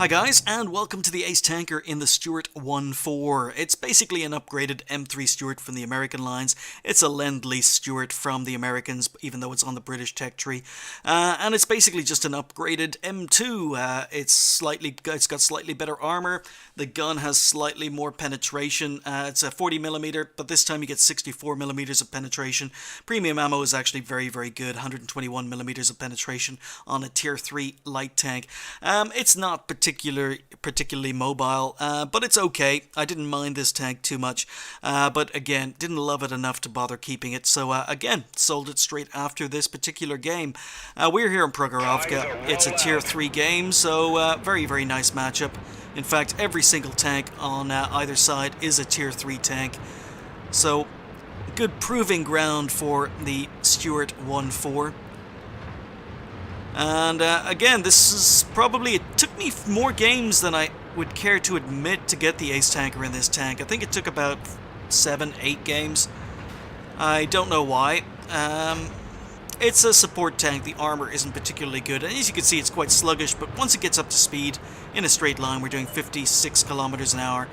Hi guys, and welcome to the Ace Tanker in the Stuart 1.4. It's basically an upgraded M3 Stuart from the American lines. It's a Lend-Lease Stuart from the Americans, even though it's on the British tech tree. And it's basically just an upgraded M2. It's got slightly better armor. The gun has slightly more penetration. It's a 40mm, but this time you get 64mm of penetration. Premium ammo is actually very, very good. 121mm of penetration on a Tier 3 light tank. It's not particularly mobile, but it's okay. I didn't mind this tank too much, but again, didn't love it enough to bother keeping it. So again, sold it straight after this particular game. We're here in Prokhorovka. It's a Tier 3 game, so very, very nice matchup. In fact, every single tank on either side is a Tier 3 tank. So, good proving ground for the Stuart 1.4. And again, this is probably, it took me more games than I would care to admit to get the Ace Tanker in this tank. I think it took about 7-8 games. I don't know why. It's a support tank. The armor isn't particularly good. And as you can see, it's quite sluggish, but once it gets up to speed, in a straight line, we're doing 56 kilometers an hour.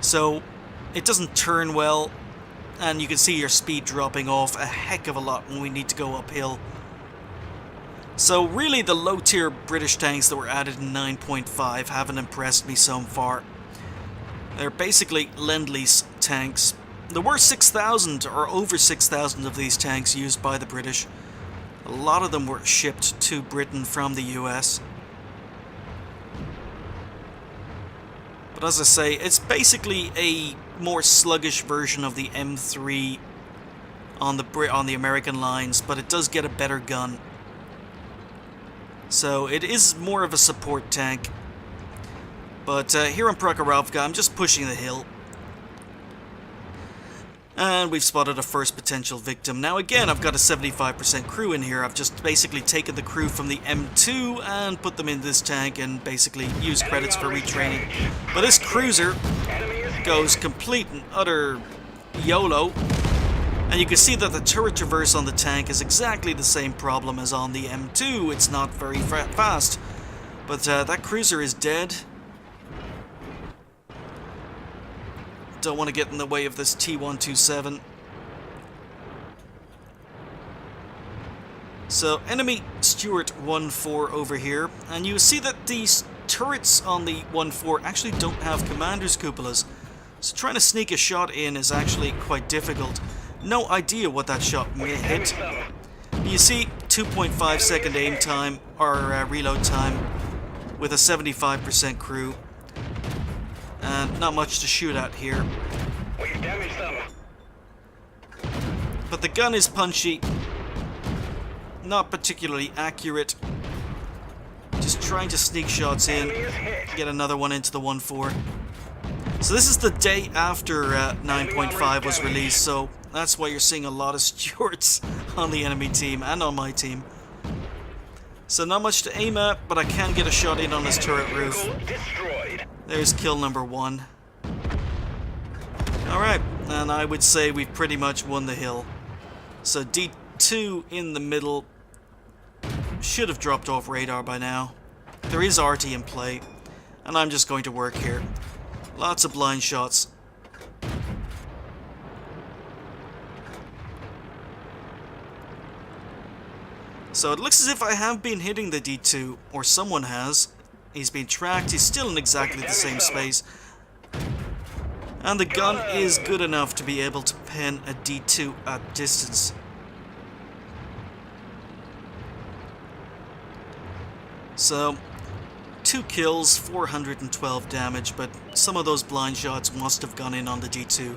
So, it doesn't turn well, and you can see your speed dropping off a heck of a lot when we need to go uphill. So really the low-tier British tanks that were added in 9.5 haven't impressed me so far. They're basically Lend-Lease tanks. There were 6,000 or over 6,000 of these tanks used by the British. A lot of them were shipped to Britain from the US. But as I say, it's basically a more sluggish version of the M3 on the American lines, but it does get a better gun. So it is more of a support tank. But here in Prokhorovka, I'm just pushing the hill. And we've spotted a first potential victim. Now again, I've got a 75% crew in here. I've just basically taken the crew from the M2 and put them in this tank and basically used credits for retraining. But this cruiser goes complete and utter YOLO. And you can see that the turret traverse on the tank is exactly the same problem as on the M2. It's not very fast. But that cruiser is dead. Don't want to get in the way of this T-127. So, enemy Stuart 1.4 over here. And you see that these turrets on the 1.4 actually don't have commander's cupolas. So trying to sneak a shot in is actually quite difficult. No idea what that shot may hit. You see 2.5 second aim time or reload time with a 75% crew. And not much to shoot at here. But the gun is punchy. Not particularly accurate. Just trying to sneak shots in. Get another one into the 1.4. So this is the day after 9.5 was released, so that's why you're seeing a lot of Stuarts on the enemy team and on my team. So not much to aim at, but I can get a shot in on this turret roof. There's kill number 1. Alright, and I would say we've pretty much won the hill. So D2 in the middle should have dropped off radar by now. There is RT in play, and I'm just going to work here. Lots of blind shots. So it looks as if I have been hitting the D2, or someone has. He's been tracked, he's still in exactly the same space. And the gun is good enough to be able to pin a D2 at distance. So, 2 kills, 412 damage, but some of those blind shots must have gone in on the D2.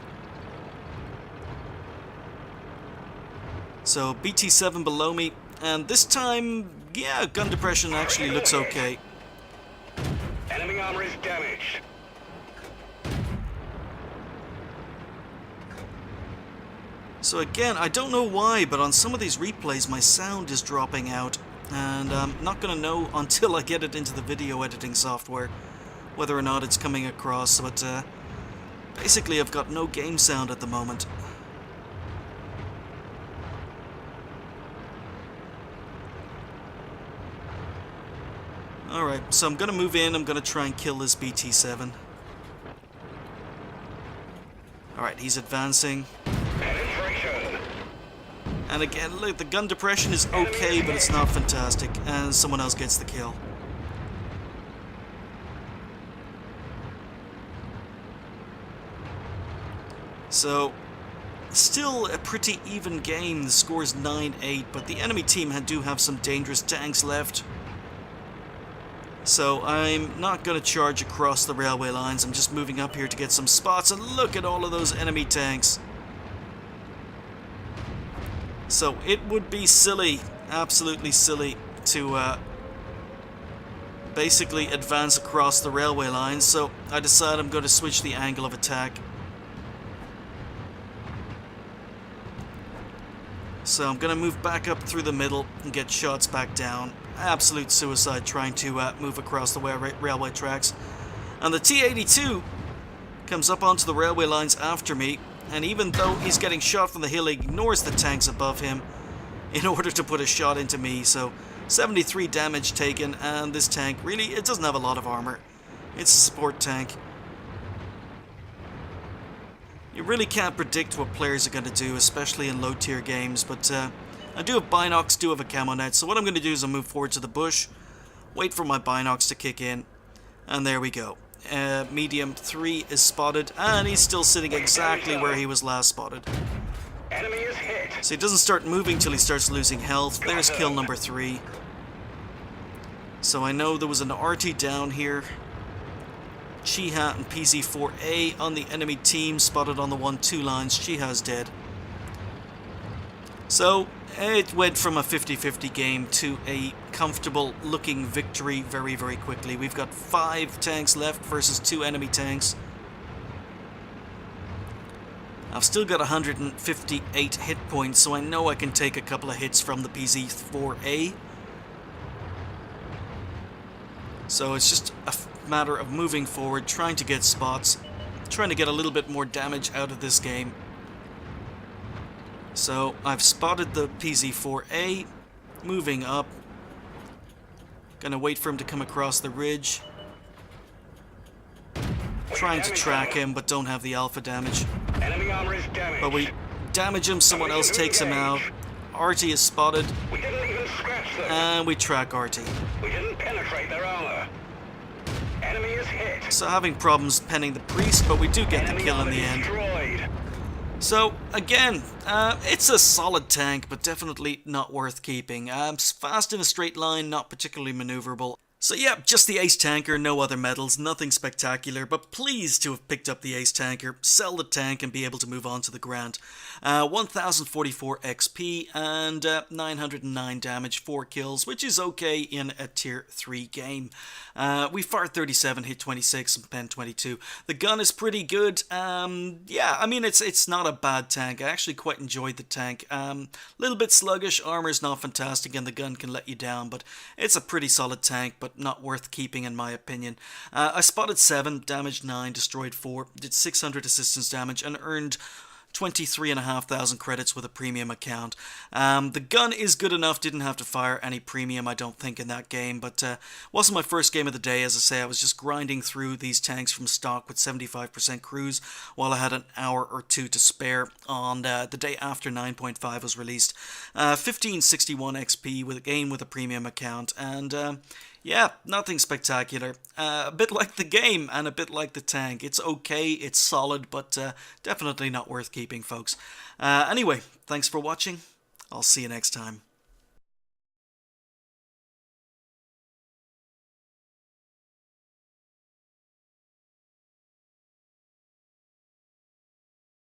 So, BT7 below me, and this time, yeah, gun depression actually looks okay. Enemy armor is damaged. So again, I don't know why, but on some of these replays my sound is dropping out. And I'm not going to know until I get it into the video editing software whether or not it's coming across, but basically I've got no game sound at the moment. Alright, so I'm going to move in. I'm going to try and kill this BT-7. Alright, he's advancing. Penetration. And again, look, the gun depression is okay, but it's not fantastic. And someone else gets the kill. So, still a pretty even game. The score is 9-8, but the enemy team do have some dangerous tanks left. So I'm not going to charge across the railway lines. I'm just moving up here to get some spots. And look at all of those enemy tanks. So it would be silly, absolutely silly, to basically advance across the railway lines. So I decide I'm going to switch the angle of attack. So I'm going to move back up through the middle and get shots back down. Absolute suicide trying to move across the railway tracks. And the T-82 comes up onto the railway lines after me, and even though he's getting shot from the hill, he ignores the tanks above him in order to put a shot into me. So 73 damage taken, and this tank really, it doesn't have a lot of armor. It's a support tank. You really can't predict what players are going to do, especially in low tier games, but I do have binocs, do have a camo net, so what I'm going to do is I'll move forward to the bush, wait for my binocs to kick in, and there we go. Medium 3 is spotted, and he's still sitting exactly where he was last spotted. Enemy is hit. So he doesn't start moving till he starts losing health. There's kill number 3. So I know there was an RT down here. Chiha and PZ4A on the enemy team, spotted on the 1-2 lines. Chiha's dead. So it went from a 50-50 game to a comfortable looking victory very, very quickly. We've got 5 tanks left versus 2 enemy tanks. I've still got 158 hit points, so I know I can take a couple of hits from the PZ4A. So it's just a matter of moving forward, trying to get spots, trying to get a little bit more damage out of this game. So I've spotted the PZ4A, moving up. Gonna wait for him to come across the ridge. Trying to track him, but don't have the alpha damage. Enemy armor is damaged. But we damage him, someone else takes him out. RT is spotted, We didn't even scratch them. and we track RT. We didn't penetrate their armor. Enemy is hit. So having problems penning the priest, but we do get the Enemy kill in armor the end. destroyed. So, again, it's a solid tank, but definitely not worth keeping. Fast in a straight line, not particularly maneuverable. So yeah, just the Ace Tanker, no other medals, nothing spectacular, but pleased to have picked up the Ace Tanker, sell the tank and be able to move on to the Grant. 1044 XP and 909 damage, 4 kills, which is okay in a tier 3 game. We fired 37, hit 26 and pen 22. The gun is pretty good. Yeah, I mean, it's not a bad tank. I actually quite enjoyed the tank. Little bit sluggish, armor's not fantastic, and the gun can let you down, but it's a pretty solid tank, but not worth keeping in my opinion. I spotted 7, damaged 9, destroyed 4, did 600 assistance damage, and earned 23,500 credits with a premium account. The gun is good enough, didn't have to fire any premium I don't think in that game, but wasn't my first game of the day. As I say, I was just grinding through these tanks from stock with 75% cruise while I had an hour or two to spare on the day after 9.5 was released. 1561 XP with a game with a premium account, and yeah, nothing spectacular. A bit like the game and a bit like the tank. It's okay, it's solid, but definitely not worth keeping, folks. Anyway, thanks for watching. I'll see you next time.